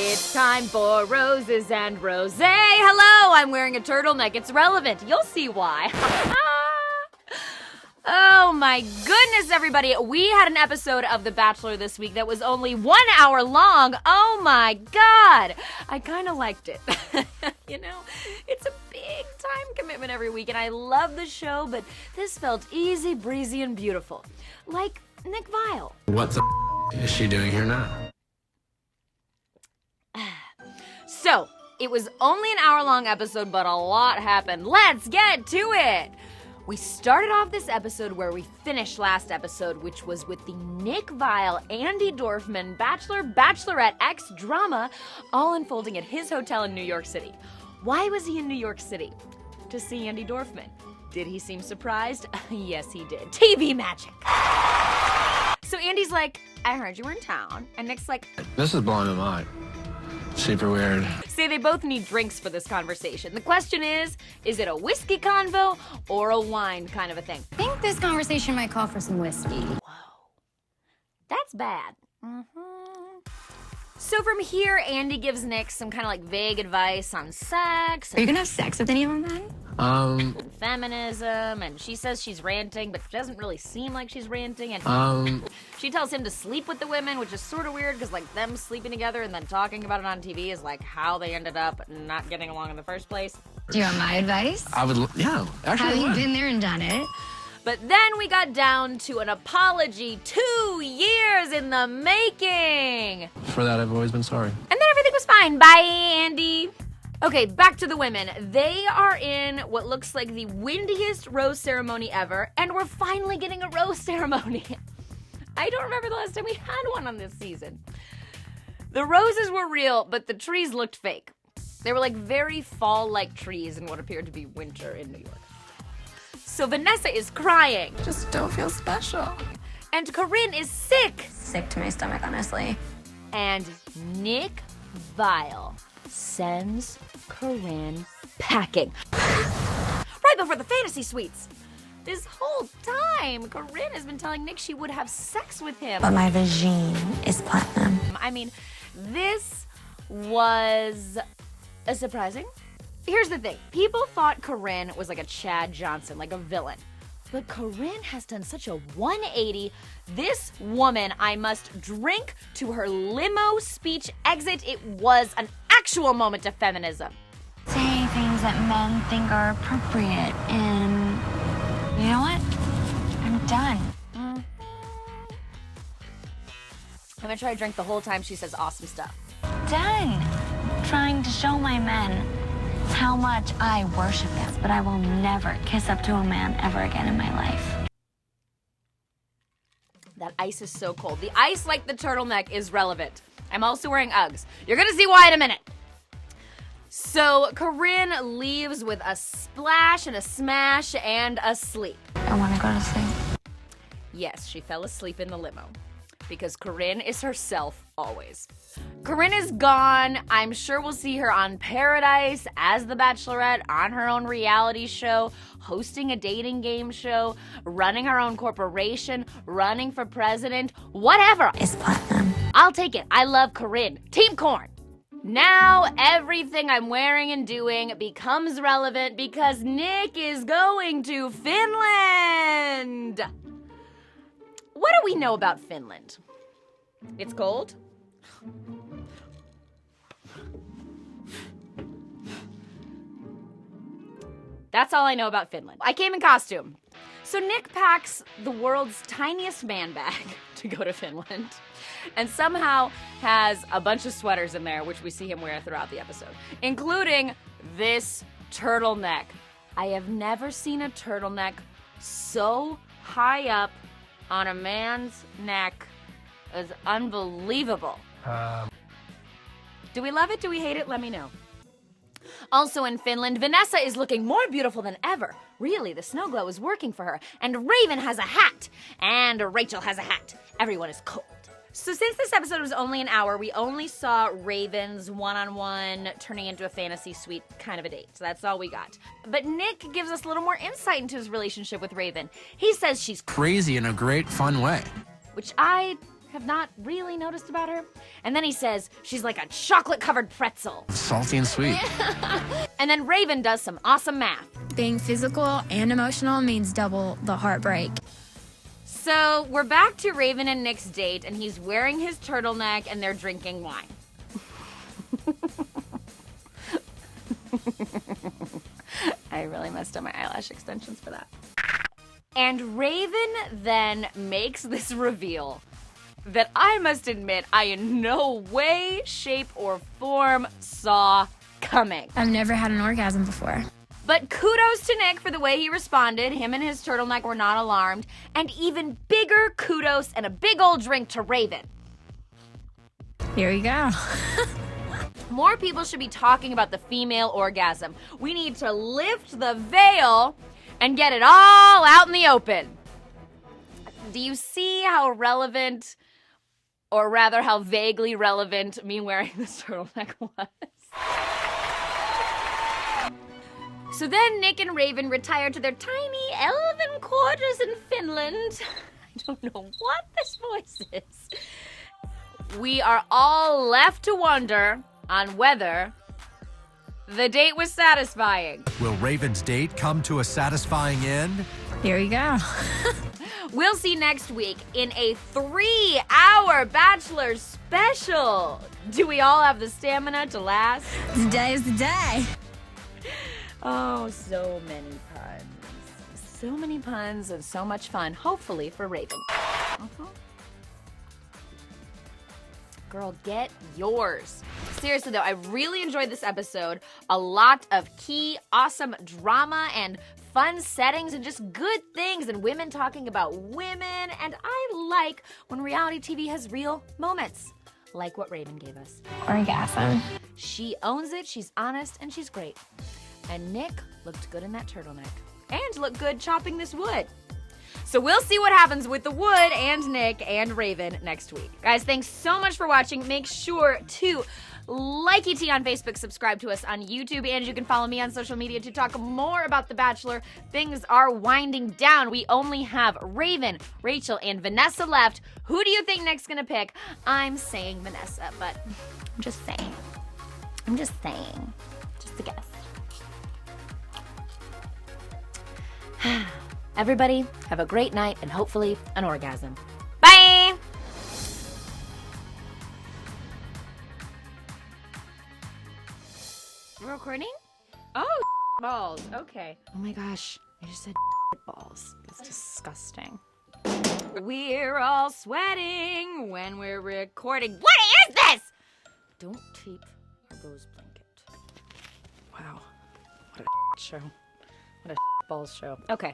It's time for Roses and Rosé. Hello, I'm wearing a turtleneck. It's relevant. You'll see why. Oh my goodness, everybody. We had an episode of The Bachelor this week that was only 1 hour long. Oh my God. I kind of liked it. You know, it's a big time commitment every week, and I love the show, but this felt easy, breezy, and beautiful. Like Nick Viall. What the is she doing here now? So, it was only an hour-long episode, but a lot happened. Let's get to it! We started off this episode where we finished last episode, which was with the Nick Viall, Andi Dorfman, Bachelor, Bachelorette X drama, all unfolding at his hotel in New York City. Why was he in New York City? To see Andi Dorfman. Did he seem surprised? Yes, he did. TV magic! So Andy's like, I heard you were in town. And Nick's like, This is blowing my mind. Super weird. See, they both need drinks for this conversation. The question is it a whiskey convo or a wine kind of a thing? I think this conversation might call for some whiskey. Whoa. That's bad. So from here, Andi gives Nick some kind of like vague advice on sex. Are you gonna have sex with any of them then? And feminism, and she says she's ranting, but it doesn't really seem like she's ranting, and she tells him to sleep with the women, which is sort of weird, because like them sleeping together and then talking about it on TV is like how they ended up not getting along in the first place. Do you want my advice? I would, yeah, actually. Have you been there and done it? But then we got down to an apology 2 years in the making. For that, I've always been sorry. And then everything was fine. Bye, Andi. Okay, back to the women. They are in what looks like the windiest rose ceremony ever, and we're finally getting a rose ceremony. I don't remember the last time we had one on this season. The roses were real, but the trees looked fake. They were like very fall-like trees in what appeared to be winter in New York. So Vanessa is crying. Just don't feel special. And Corinne is sick. Sick to my stomach, honestly. And Nick Viall sends Corinne packing. Right before the fantasy suites. This whole time, Corinne has been telling Nick she would have sex with him. But my vagine is platinum. I mean, this was surprising. Here's the thing. People thought Corinne was like a Chad Johnson, like a villain. But Corinne has done such a 180. This woman, I must drink to her limo speech exit. It was an actual moment of feminism. Saying things that men think are appropriate, and you know what? I'm done. I'm gonna try to drink the whole time she says awesome stuff. Done trying to show my men how much I worship them, but I will never kiss up to a man ever again in my life. That ice is so cold. The ice, like the turtleneck, is relevant. I'm also wearing Uggs. You're gonna see why in a minute. So Corinne leaves with a splash and a smash and a sleep. I want to go to sleep. Yes, she fell asleep in the limo. Because Corinne is herself always. Corinne is gone. I'm sure we'll see her on Paradise as the Bachelorette, on her own reality show, hosting a dating game show, running her own corporation, running for president, whatever. Is platinum. I'll take it. I love Corinne. Team Corn. Now everything I'm wearing and doing becomes relevant because Nick is going to Finland. What do we know about Finland? It's cold? That's all I know about Finland. I came in costume. So Nick packs the world's tiniest man bag to go to Finland and somehow has a bunch of sweaters in there, which we see him wear throughout the episode, including this turtleneck. I have never seen a turtleneck so high up on a man's neck. Is unbelievable. Do we love it? Do we hate it? Let me know. Also in Finland, Vanessa is looking more beautiful than ever. Really, the snow glow is working for her. And Raven has a hat. And Rachel has a hat. Everyone is cold. So since this episode was only an hour, we only saw Raven's one-on-one turning into a fantasy suite kind of a date. So that's all we got. But Nick gives us a little more insight into his relationship with Raven. He says she's Crazy in a great, fun way. which I have not really noticed about her. And then he says she's like a chocolate-covered pretzel. Salty and sweet. And then Raven does some awesome math. Being physical and emotional means double the heartbreak. So we're back to Raven and Nick's date, and he's wearing his turtleneck, and they're drinking wine. I really messed up my eyelash extensions for that. And Raven then makes this reveal that I must admit I in no way, shape, or form saw coming. I've never had an orgasm before. But kudos to Nick for the way he responded. Him and his turtleneck were not alarmed. And even bigger kudos and a big old drink to Raven. Here we go. More people should be talking about the female orgasm. We need to lift the veil and get it all out in the open. Do you see how relevant, or rather how vaguely relevant, me wearing this turtleneck was? So then Nick and Raven retire to their tiny elven quarters in Finland. I don't know what this voice is. We are all left to wonder on whether the date was satisfying. Will Raven's date come to a satisfying end? Here we go. We'll see next week in a 3-hour Bachelor special. Do we all have the stamina to last? Today is the day. Oh, so many puns. So many puns and so much fun, hopefully, for Raven. Girl, get yours. Seriously, though, I really enjoyed this episode. A lot of key, awesome drama and fun settings and just good things and women talking about women. And I like when reality TV has real moments, like what Raven gave us. Orgasm. She owns it, she's honest, and she's great. And Nick looked good in that turtleneck. And looked good chopping this wood. So we'll see what happens with the wood and Nick and Raven next week. Guys, thanks so much for watching. Make sure to like ET on Facebook, subscribe to us on YouTube, and you can follow me on social media to talk more about The Bachelor. Things are winding down. We only have Raven, Rachel, and Vanessa left. Who do you think Nick's gonna pick? I'm saying Vanessa, but I'm just saying. Just a guess. Everybody, have a great night and hopefully an orgasm. Bye! We're recording? Oh, balls. Okay. Oh my gosh. I just said balls. That's disgusting. We're all sweating when we're recording. What is this? Don't tape a rose blanket. Wow. What a show. What a balls show. Okay.